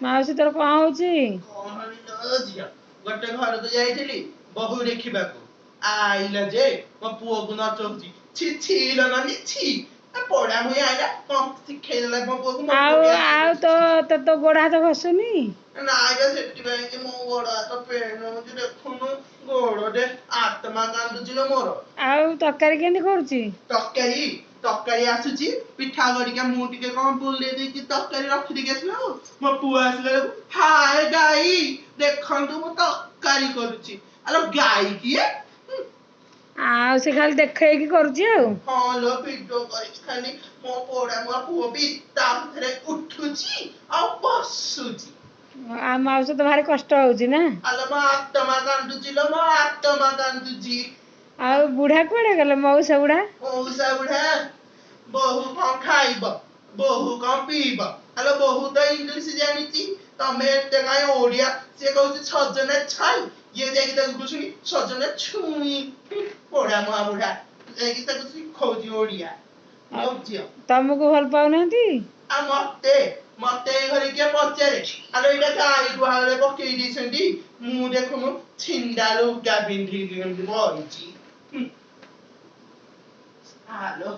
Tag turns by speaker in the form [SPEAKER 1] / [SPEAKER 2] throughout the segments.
[SPEAKER 1] ମାଉସୀ ତୋର କଣ ହଉଛି?
[SPEAKER 2] କଣ ଝିଅ ଗୋଟେ ଘରକୁ ଯାଇଥିଲି ବୋହୂ ଦେଖିବାକୁ ଆଇଲା ଯେ ମୋ ପୁଅକୁ ନଚଉଛି ଛି ଛି ଲୋ ନାନୀ ଛି ପଡା ମୁଇ ଆଇଲା କଣ ଶିଖେଇଦେଲା ମୋ ପୁଅକୁ ମୋ ପୁଅ
[SPEAKER 1] ଆଉ
[SPEAKER 2] ବି ଆସିକି
[SPEAKER 1] ଆଉ
[SPEAKER 2] କହୁଛି
[SPEAKER 1] ତୋ
[SPEAKER 2] ଛି
[SPEAKER 1] ତୋ ତୋ ଗୋଡ ହାତ ଘଷୁନି?
[SPEAKER 2] ନାଇଁ ବା ସେଥିପାଇଁ କି ମୋ ଗୋଡ ହାତ ପେନ୍ ହଉଛି ଦେଖୁନୁ ଗୋଡଟେ ଆତ୍ମା କାନ୍ଦୁଛି ଲୋ ମୋର।
[SPEAKER 1] ଆଉ ତରକାରୀ କେମିତି କରୁଛି?
[SPEAKER 2] ତରକାରୀ ତରକାରୀ ଆସୁଛି ପିଠା କରିକା ମୁଁ ଟିକେ କଣ ବୁଲେଇ ଦେଇକି ତରକାରୀ ରଖିଦେଇକି ଆସିଲା ଆଉ ମୋ ପୁଅ ଆସିଲା ବେଳକୁ ହାୟ ଗାଈ ଦେଖନ୍ତୁ ମୁଁ ତରକାରୀ କରୁଛି ଆଲୋ ଗାଈ କିଏ?
[SPEAKER 1] ଆଉ ସେ ଖାଲି ଦେଖେଇକି କରୁଛି ଆଉ।
[SPEAKER 2] ହଁ ଲୋ ଭିଡିଓ କରିକି ଖାଲି ମୋ ପୋଡା ମୋ ପୁଅ ବି ତା ଭିତରେ ଉଠୁଛି ଆଉ ବସୁଛି।
[SPEAKER 1] ଆଉ ମାଉସୀ ତ ଭାରି କଷ୍ଟ ହଉଛି ନା?
[SPEAKER 2] ଆଲୋ ମୋ ଆତ୍ମା କାନ୍ଦୁଛି ଲୋ ମୋ ଆତ୍ମା କାନ୍ଦୁଛି।
[SPEAKER 1] ଆଉ ବୁଢା କୁଆଡେ ଗଲେ ମଉସା ବୁଢା?
[SPEAKER 2] ମଉସା ବୁଢା ବୋହୂ କଣ ଖାଇବ ବୋହୂ କଣ ପିଇବ ଆଲୋ ବୋହୂ ତ ଇଂଲିଶ ଜାଣିଛି ତମେ ଏତେ କାହିଁ ଓଡିଆ ସିଏ କହୁଛି ସଜନା ଛାଇ ଇଏ ଯାଇକି ତାକୁ କହୁଛନ୍ତି ସଜନା ଛୁଇଁ ପୋଡା ମା ବୁଢା ଯାଇକି ତାକୁ ଶିଖଉଛି ଓଡିଆ ଲୋ ଝିଅ।
[SPEAKER 1] ତମକୁ ଭଲ ପାଉନାହାନ୍ତି?
[SPEAKER 2] ଆଉ ମତେ ମତେ ଏଇ ଘରେ କିଏ ପଚାରେ ଆଲୋ ଏଇଟା ଗାଈ ଗୁହାଳରେ ପକେଇ ଦେଇଛନ୍ତି ମୁଁ ଦେଖୁନୁ ଛିଣ୍ଡା ଲୁଗା ପିନ୍ଧିକି କେମିତି ବଇଛି। ଆଲୋ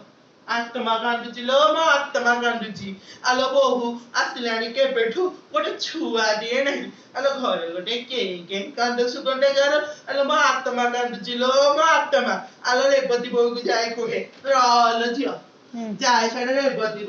[SPEAKER 2] ଆତ୍ମା କାନ୍ଦୁଛି ଲୋ ମୋ ଆତ୍ମା କାନ୍ଦୁଛି ଆଲୋ ବୋହୂ ଆସିଲାଣି କେବେଠୁ ଗୋଟେ ଛୁଆଟିଏ ନାହିଁ ଆଲୋ ଘରେ ଗୋଟେ କେଁ କେଁ କାନ୍ଦ ସୁଗଣ୍ଡ ଗାର ଆଲୋ ମୋ ଆତ୍ମା କାନ୍ଦୁଛି ଲୋ ମୋ ଆତ୍ମା ଆଲୋ ରେବତୀ ବୋହୂକୁ ଯାଏ କୁହେ ରଲୋ ଝିଅ ଯାଏ ସିଆଡେ ରେବତୀ ବୋହୂ